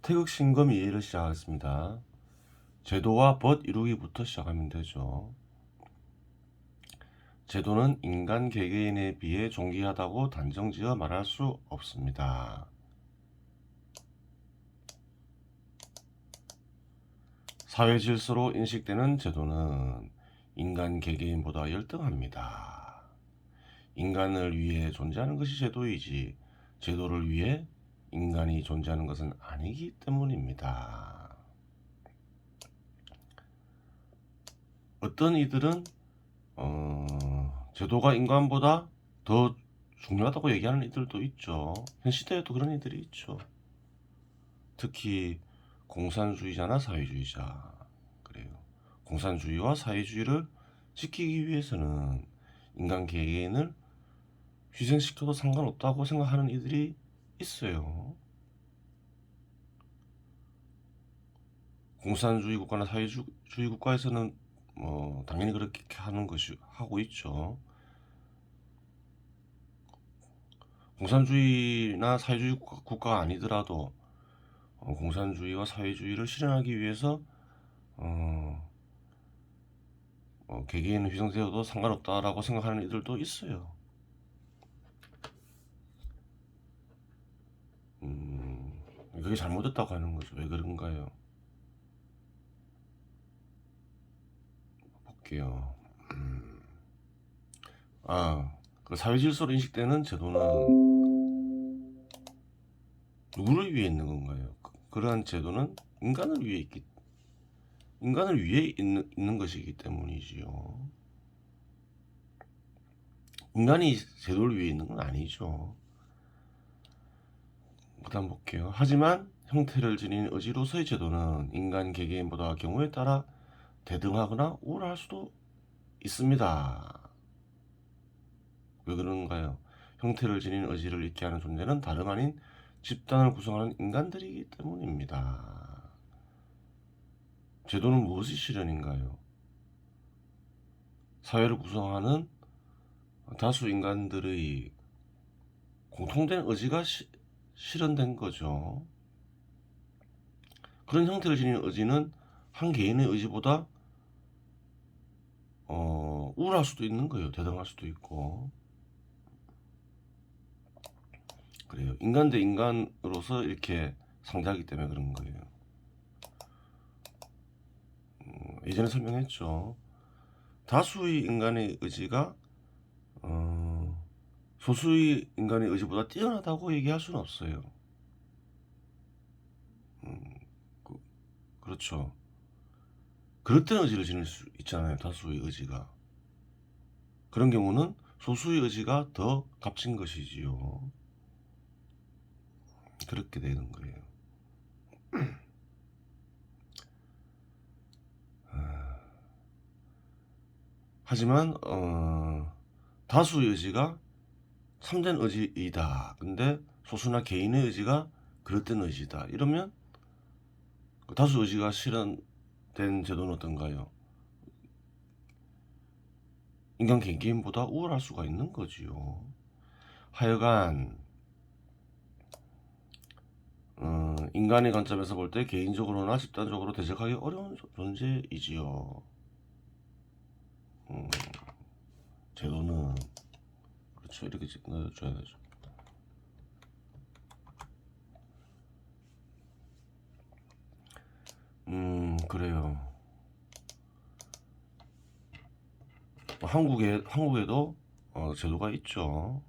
태극 신검 이해를 시작하겠습니다. 제도와 벗 이루기부터 시작하면 되죠. 제도는 인간 개개인에 비해 존귀하다고 단정지어 말할 수 없습니다. 사회 질서로 인식되는 제도는 인간 개개인보다 열등합니다. 인간을 위해 존재하는 것이 제도이지 제도를 위해 인간이 존재하는 것은 아니기 때문입니다. 어떤 이들은 제도가 인간보다 더 중요하다고 얘기하는 이들도 있죠. 현 시대에도 그런 이들이 있죠. 특히 공산주의자나 사회주의자. 그래요. 공산주의와 사회주의를 지키기 위해서는 인간 개개인을 희생시켜도 상관없다고 생각하는 이들이 있어요. 공산주의 국가나 사회주의 국가에서는 당연히 그렇게 하는 것이 하고 있죠. 공산주의나 사회주의 국가가 아니더라도 공산주의와 사회주의를 실현하기 위해서 개개인은 희생되어도 상관없다라고 생각하는 이들도 있어요. 그게 잘못됐다고 하는 거죠. 왜 그런가요? 볼게요. 그 사회질서로 인식되는 제도는 누구를 위해 있는 건가요? 그러한 제도는 인간을 위해 있는 것이기 때문이지요. 인간이 제도를 위해 있는 건 아니죠. 그 다음 볼게요. 하지만 형태를 지닌 의지로서의 제도는 인간 개개인보다 경우에 따라 대등하거나 우월할 수도 있습니다. 왜 그런가요? 형태를 지닌 의지를 있게 하는 존재는 다름 아닌 집단을 구성하는 인간들이기 때문입니다. 제도는 무엇이 실현인가요? 사회를 구성하는 다수 인간들의 공통된 의지가 실현된 거죠. 그런 형태를 지닌 의지는 한 개인의 의지보다 우월할 수도 있는 거예요. 대등할 수도 있고. 그래요. 인간 대 인간으로서 이렇게 상대하기 때문에 그런 거예요. 예전에 설명했죠. 다수의 인간의 의지가 소수의 인간의 의지보다 뛰어나다고 얘기할 수는 없어요. 그렇죠. 그릇된 의지를 지닐 수 있잖아요. 다수의 의지가. 그런 경우는 소수의 의지가 더 값진 것이지요. 그렇게 되는 거예요. 하지만 다수의 의지가 참된 의지이다. 근데 소수나 개인의 의지가 그릇된 의지다. 이러면 그 다수 의지가 실현된 제도는 어떤가요? 인간 개개인보다 우월할 수가 있는 거지요. 하여간 인간의 관점에서 볼 때 개인적으로나 집단적으로 대적하기 어려운 존재이지요. 제도는 그렇죠. 이렇게 넣어줘야 되죠. 그래요. 한국에도 제도가 있죠.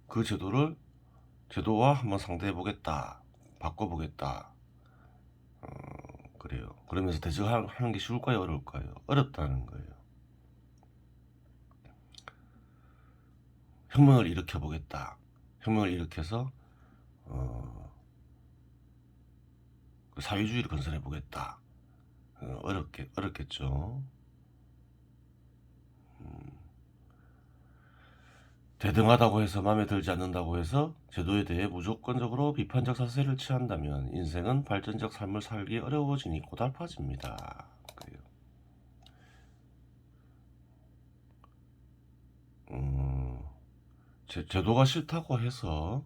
그 제도와 한번 상대해 보겠다, 바꿔보겠다. 그래요. 그러면서 대적하는 게 쉬울까요, 어려울까요? 어렵다는 거예요. 혁명을 일으켜 보겠다. 혁명을 일으켜서 그 사회주의를 건설해 보겠다. 어렵겠죠. 대등하다고 해서 마음에 들지 않는다고 해서 제도에 대해 무조건적으로 비판적 자세를 취한다면 인생은 발전적 삶을 살기 어려워지니 고달파집니다. 그래요. 제도가 싫다고 해서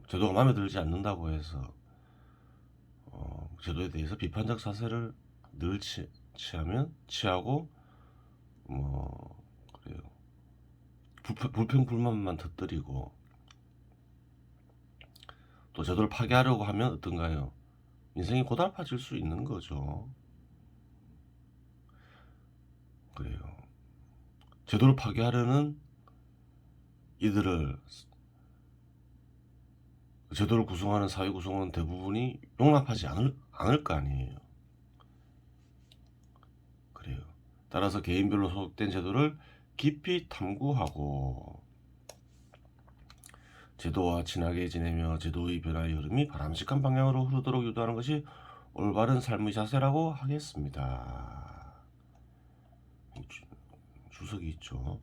제도가 마음에 들지 않는다고 해서 제도에 대해서 비판적 자세를 늘 취하고 그래요. 불평 불만만 터뜨리고 또 제도를 파괴하려고 하면 어떤가요? 인생이 고달파질 수 있는 거죠. 그래요. 제도를 파괴하려는 이들을 제도를 구성하는 사회 구성원 대부분이 용납하지 않을 거 아니에요. 그래요. 따라서 개인별로 소속된 제도를 깊이 탐구하고 제도와 친하게 지내며 제도의 변화의 흐름이 바람직한 방향으로 흐르도록 유도하는 것이 올바른 삶의 자세라고 하겠습니다. 주석이 있죠.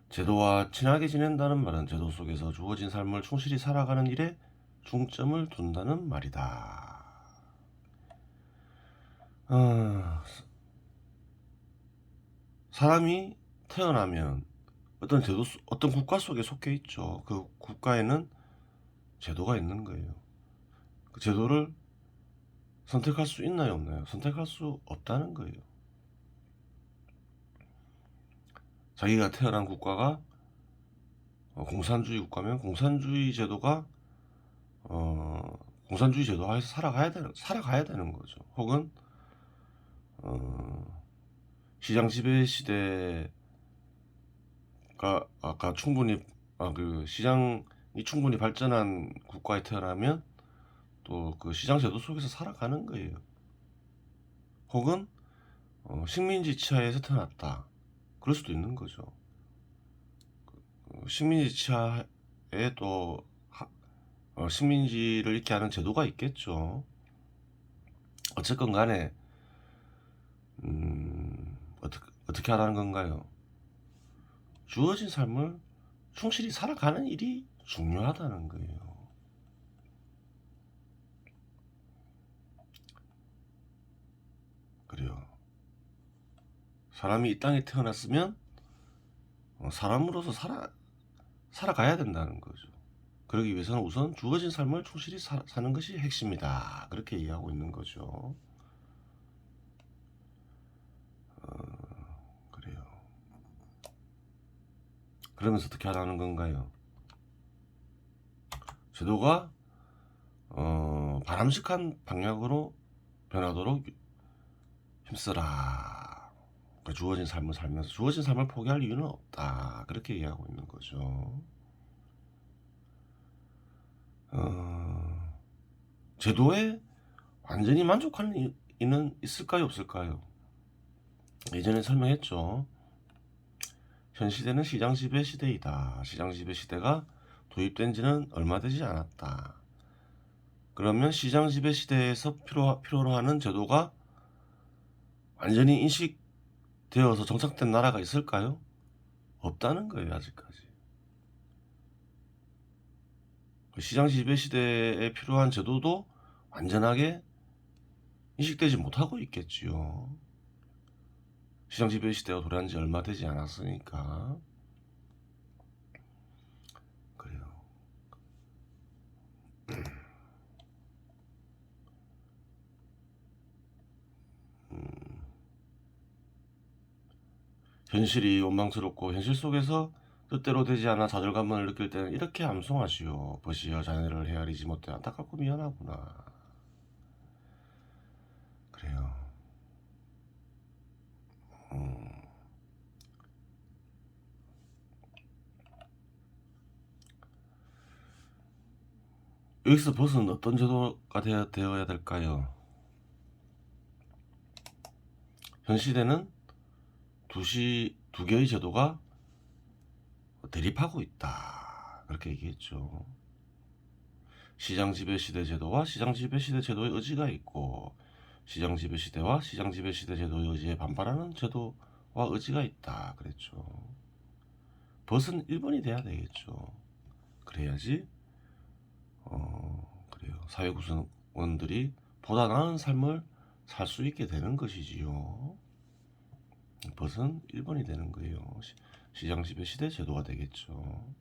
제도와 친하게 지낸다는 말은 제도 속에서 주어진 삶을 충실히 살아가는 일에 중점을 둔다는 말이다. 사람이 태어나면 어떤 국가 속에 속해 있죠. 그 국가에는 제도가 있는 거예요. 그 제도를 선택할 수 있나요, 없나요? 선택할 수 없다는 거예요. 자기가 태어난 국가가 공산주의 국가면 공산주의 제도가 공산주의 제도 하에서 살아가야 되는 거죠. 혹은 시장 지배 시대가 아까 충분히 그 시장이 충분히 발전한 국가에 태어나면 또 그 시장 제도 속에서 살아가는 거예요. 혹은 식민지 치하에서 태어났다. 그럴 수도 있는 거죠. 식민지 치하에 또 식민지를 있게 하는 제도가 있겠죠. 어쨌건 간에 어떻게 하라는 건가요? 주어진 삶을 충실히 살아가는 일이 중요하다는 거예요. 그래요. 사람이 이 땅에 태어났으면 사람으로서 살아가야 된다는 거죠. 그러기 위해서는 우선 주어진 삶을 충실히 사는 것이 핵심이다. 그렇게 이해하고 있는 거죠. 그래요. 그러면서 어떻게 하라는 건가요? 제도가 바람직한 방향으로 변하도록 힘쓰라. 그러니까 주어진 삶을 살면서 주어진 삶을 포기할 이유는 없다. 그렇게 이해하고 있는 거죠. 제도에 완전히 만족하는 이는 있을까요, 없을까요? 예전에 설명했죠. 현 시대는 시장 지배 시대이다. 시장 지배 시대가 도입된 지는 얼마 되지 않았다. 그러면 시장 지배 시대에서 필요로 하는 제도가 완전히 인식되어서 정착된 나라가 있을까요? 없다는 거예요, 아직까지. 시장 지배 시대에 필요한 제도도 완전하게 인식되지 못하고 있겠지요. 시장 지배 시대가 도래한 지 얼마 되지 않았으니까. 그래요. 현실이 원망스럽고 현실 속에서 뜻대로 되지 않아 좌절감을 느낄 때는 이렇게 암송하시오. 버시어 자네를 헤아리지 못해 안타깝고 미안하구나. 그래요. 여기서 벗은 어떤 제도가 되어야 될까요? 현 시대는 두 개의 제도가 대립하고 있다. 그렇게 얘기했죠. 시장 지배 시대 제도와 시장 지배 시대 제도의 의지가 있고 시장 지배 시대와 시장 지배 시대 제도의 의지에 반발하는 제도와 의지가 있다. 그랬죠. 벗은 1번이 돼야 되겠죠. 그래야지 그래요. 사회 구성원들이 보다 나은 삶을 살 수 있게 되는 것이지요. 벗은 1번이 되는 거예요. 시장 지배 시대 제도가 되겠죠.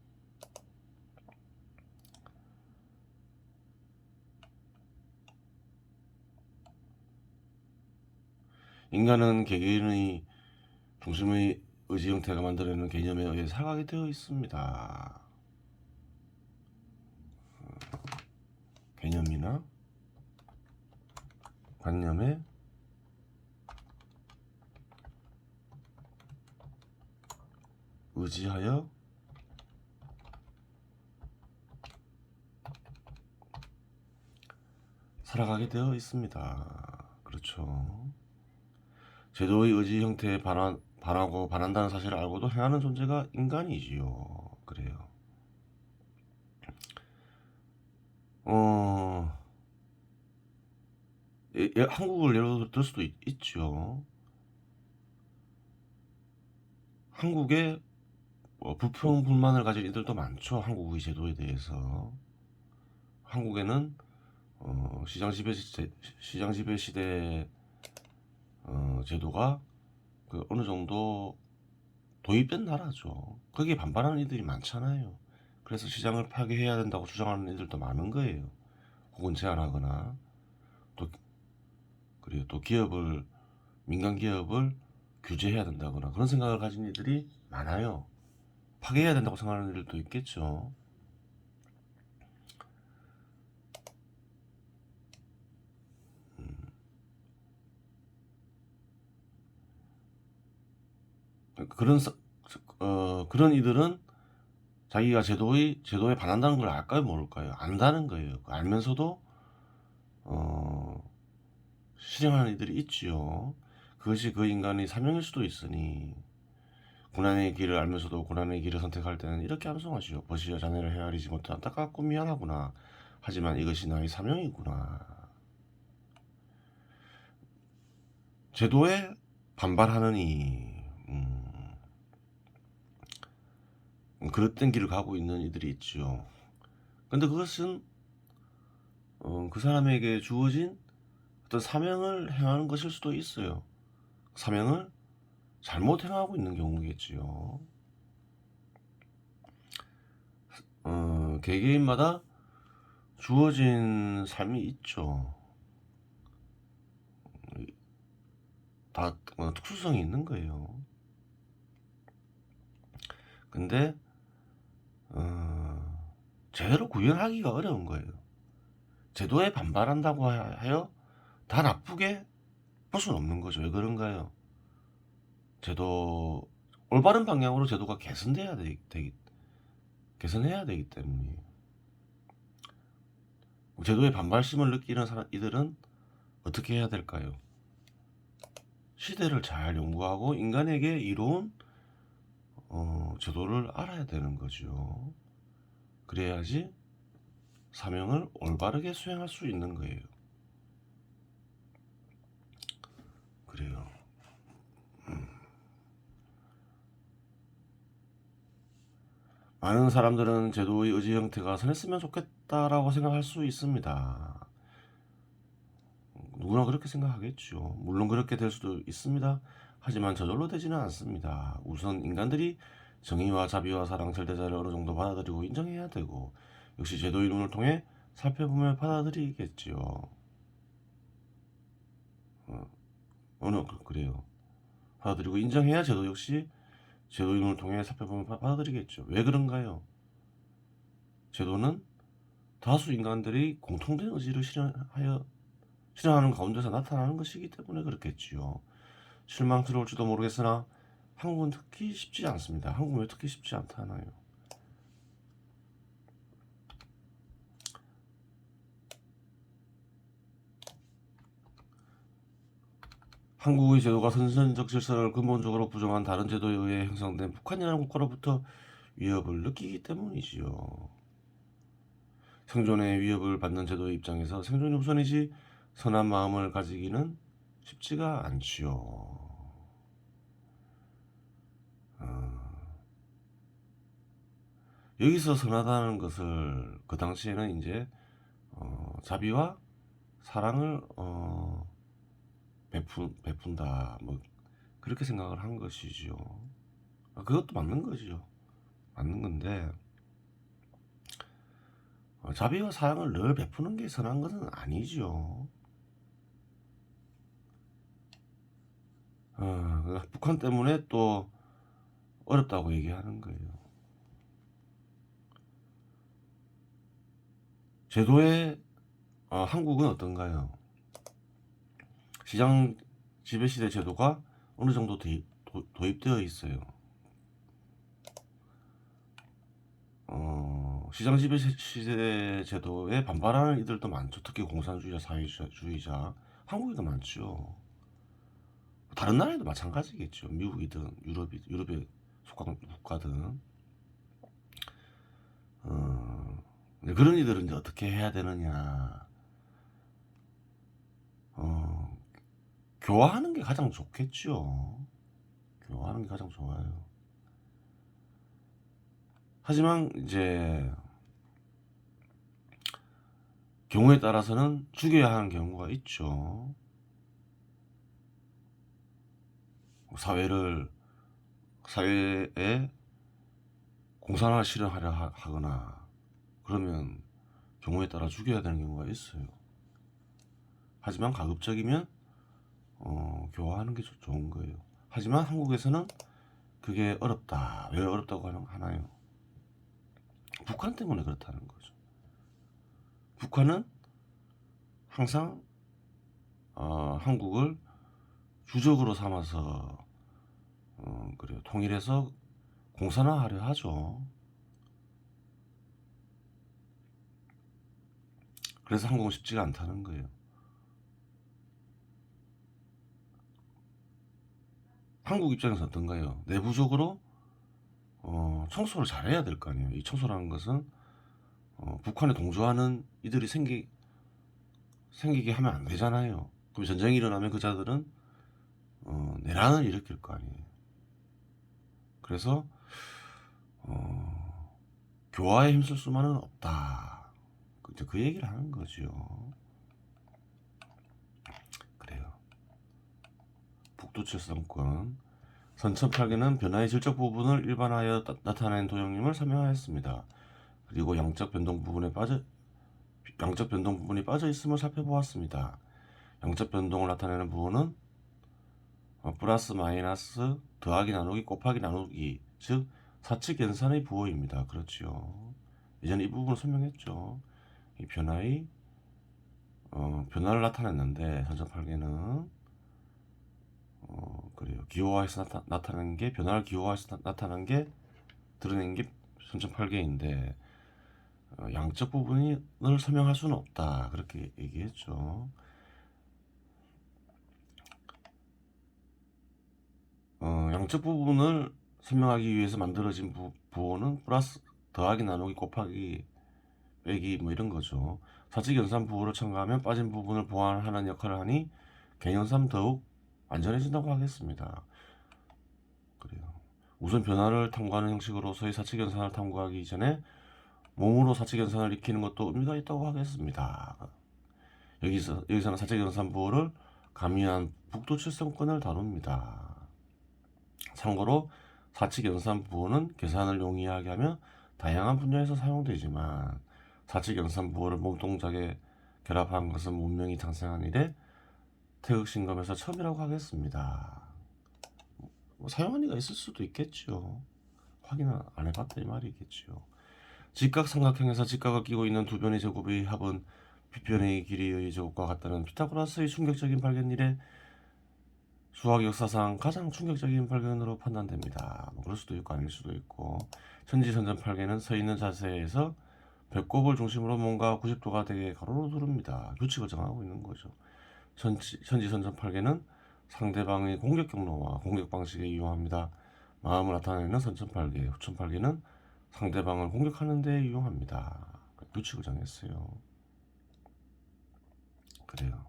인간은 개개인의 중심의 의지 형태가 만들어내는 개념에 의해 살아가게 되어 있습니다. 개념이나 관념에 의지하여 살아가게 되어 있습니다. 그렇죠. 제도의 의지 형태에 반하고 반한다는 사실을 알고도 행하는 존재가 인간이지요. 그래요. 한국을 예로 들 수도 있죠. 한국에 불평 불만을 가진 이들도 많죠. 한국의 제도에 대해서. 한국에는 시장 지배 시대 제도가 어느 정도 도입된 나라죠. 거기에 반발하는 이들이 많잖아요. 그래서 시장을 파괴해야 된다고 주장하는 이들도 많은 거예요. 혹은 제한하거나 그리고 또 민간 기업을 규제해야 된다거나 그런 생각을 가진 이들이 많아요. 파괴해야 된다고 생각하는 이들도 있겠죠. 그런 이들은 자기가 제도에 반한다는 걸 알까요, 모를까요? 안다는 거예요. 알면서도 실행하는 이들이 있지요. 그것이 그 인간의 사명일 수도 있으니 고난의 길을 알면서도 고난의 길을 선택할 때는 이렇게 암송하시오. 버시어 자네를 헤아리지 못해 안타깝고 미안하구나. 하지만 이것이 나의 사명이구나. 제도에 반발하느니 그릇된 길을 가고 있는 이들이 있죠. 근데 그것은 그 사람에게 주어진 어떤 사명을 행하는 것일 수도 있어요. 사명을 잘못 행하고 있는 경우겠지요. 개개인마다 주어진 삶이 있죠. 다 특수성이 있는 거예요. 근데 제대로 구현하기가 어려운 거예요. 제도에 반발한다고 하여 다 나쁘게 볼 수는 없는 거죠. 왜 그런가요? 올바른 방향으로 제도가 개선해야 되기 때문에. 제도에 반발심을 느끼는 이들은 어떻게 해야 될까요? 시대를 잘 연구하고 인간에게 이로운 제도를 알아야 되는 거죠. 그래야지 사명을 올바르게 수행할 수 있는 거예요. 그래요. 많은 사람들은 제도의 의지 형태가 선했으면 좋겠다라고 생각할 수 있습니다. 누구나 그렇게 생각하겠죠. 물론 그렇게 될 수도 있습니다. 하지만 저절로 되지는 않습니다. 우선 인간들이 정의와 자비와 사랑, 절대자를 어느 정도 받아들이고 인정해야 되고 역시 제도의 눈을 통해 살펴보며 받아들이겠지요. 그래요. 받아들이고 인정해야 제도 역시 제도의 눈을 통해 살펴보면 받아들이겠죠. 왜 그런가요? 제도는 다수 인간들이 공통된 의지를 실현하는 가운데서 나타나는 것이기 때문에 그렇겠지요. 실망스러울지도 모르겠으나 한국은 특히 쉽지 않습니다. 한국은 왜 특히 쉽지 않다나요? 한국의 제도가 선천적 질서를 근본적으로 부정한 다른 제도에 의해 형성된 북한이라는 국가로부터 위협을 느끼기 때문이지요. 생존의 위협을 받는 제도의 입장에서 생존이 우선이지 선한 마음을 가지기는 쉽지가 않지요. 여기서 선하다는 것을 그 당시에는 이제 자비와 사랑을 베푼다 뭐 그렇게 생각을 한 것이지요. 그것도 맞는 거지요. 맞는 건데 자비와 사랑을 늘 베푸는 게 선한 것은 아니지요. 북한 때문에 또 어렵다고 얘기하는 거예요. 제도의 한국은 어떤가요? 시장 지배시대 제도가 어느 정도 도입되어 있어요. 시장 지배시대 제도에 반발하는 이들도 많죠. 특히 공산주의자, 사회주의자, 한국에도 많죠. 다른 나라에도 마찬가지겠죠. 미국이든 유럽에 속한 국가든. 그런 이들은 이제 어떻게 해야 되느냐. 교화하는 게 가장 좋겠죠. 교화하는 게 가장 좋아요. 하지만 이제 경우에 따라서는 죽여야 하는 경우가 있죠. 사회에 공산화를 실현하려 하거나 그러면 경우에 따라 죽여야 되는 경우가 있어요. 하지만 가급적이면 교화하는 게 좋은 거예요. 하지만 한국에서는 그게 어렵다. 왜 어렵다고 하나요? 북한 때문에 그렇다는 거죠. 북한은 항상 한국을 주적으로 삼아서 그래요. 통일해서 공산화하려 하죠. 그래서 한국은 쉽지가 않다는 거예요. 한국 입장에서 어떤가요? 내부적으로 청소를 잘해야 될 거 아니에요. 이 청소라는 것은 북한에 동조하는 이들이 생기게 하면 안 되잖아요. 그럼 전쟁이 일어나면 그 자들은 내란을 일으킬 거 아니에요. 그래서 교화에 힘쓸 수만은 없다. 이제 그 얘기를 하는 거죠. 그래요. 북두칠성권 선천팔계는 변화의 질적 부분을 일반화하여 나타낸 도형임을 설명하였습니다. 그리고 양적 변동 부분이 빠져 있음을 살펴보았습니다. 양적 변동을 나타내는 부분은 플러스 마이너스 더하기 나누기 곱하기 나누기 즉 사칙 연산의 부호입니다. 그렇죠. 예전에 이 부분을 설명했죠. 이 변화를 나타냈는데 선천팔계는 그래요. 기호화해서 나타낸 게 변화를 기호화해서 나타난 게 드러낸 게 선천팔계인데 양적 부분을 설명할 수는 없다. 그렇게 얘기했죠. 양적 부분을 설명하기 위해서 만들어진 부호는 플러스 더하기 나누기 곱하기 빼기 뭐 이런 거죠. 사칙 연산 부호를 첨가하면 빠진 부분을 보완하는 역할을 하니 개연삼 더욱 안전해진다고 하겠습니다. 그래요. 우선 변화를 탐구하는 형식으로서의 사칙 연산을 탐구하기 이전에 몸으로 사칙 연산을 익히는 것도 의미가 있다고 하겠습니다. 여기서는 사칙 연산 부호를 가미한 북두칠성권을 다룹니다. 참고로 사칙 연산 부호는 계산을 용이하게 하며 다양한 분야에서 사용되지만 사칙 연산 부호를 몸동작에 결합한 것은 문명이 탄생한 이래 태극신검에서 처음이라고 하겠습니다. 사용한 이가 있을 수도 있겠죠. 확인을 안 해봤다 이 말이겠죠. 직각삼각형에서 직각을 끼고 있는 두 변의 제곱의 합은 빗변의 길이의 제곱과 같다는 피타고라스의 충격적인 발견 이래 수학 역사상 가장 충격적인 발견으로 판단됩니다. 뭐 그럴 수도 있고 아닐 수도 있고 천지선전팔계는 서 있는 자세에서 배꼽을 중심으로 뭔가 90도가 되게 가로로 두릅니다. 규칙을 정하고 있는 거죠. 천지선전팔계는 상대방의 공격 경로와 공격 방식에 이용합니다. 마음을 나타내는 선천팔계, 후천팔계는 상대방을 공격하는 데 이용합니다. 규칙을 정했어요. 그래요.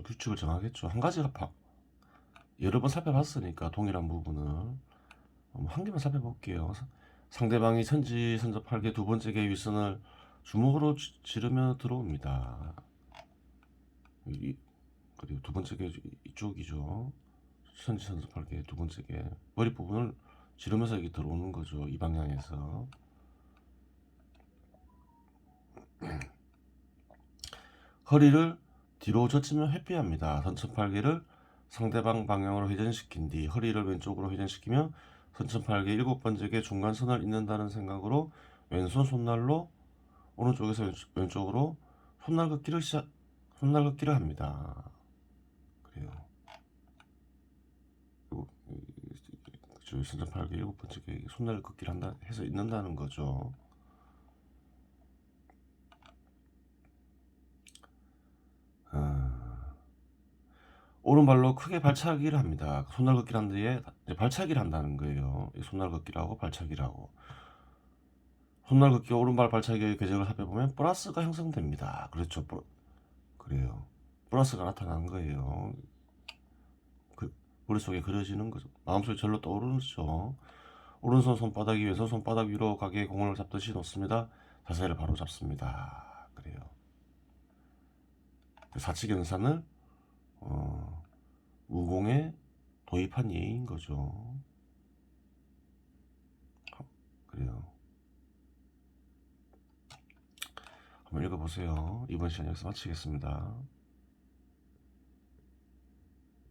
규칙을 정하겠죠. 한 가지가 여러 번 살펴봤으니까 동일한 부분을 한 개만 살펴볼게요. 상대방이 천지선전팔계 두 번째 개 윗선을 주먹으로 지르며 들어옵니다. 그리고 두 번째 개 이쪽이죠. 천지선전팔계 두 번째 개 머리 부분을 지르면서 이게 들어오는 거죠. 이 방향에서. 허리를 뒤로 젖히며 회피합니다. 선천팔계를 상대방 방향으로 회전시킨 뒤 허리를 왼쪽으로 회전시키며 선천팔계 7번째게 중간선을 잇는다는 생각으로 왼손 손날로 오른쪽에서 왼쪽으로 손날 걷기를 합니다. 그래요. 그리고 선천팔계 7번째게 손날 걷기를 한다 해서 잇는다는 거죠. 오른발로 크게 발차기를 합니다. 손날 걷기를 한 뒤에 이제 발차기를 한다는 거예요. 손날 걷기라고 발차기라고. 손날 걷기와 오른발 발차기의 궤적을 살펴보면 플러스가 형성됩니다. 그렇죠. 그래요. 플러스가 나타나는 거예요. 머릿속에 그려지는 거죠. 마음속에 절로 떠오르죠. 오른손 손바닥 위에서 손바닥 위로 가게 공을 잡듯이 놓습니다. 자세를 바로 잡습니다. 그래요. 사칙연산을 무공에 도입한 예인 거죠. 그래요. 한번 읽어보세요. 이번 시간 여기서 마치겠습니다.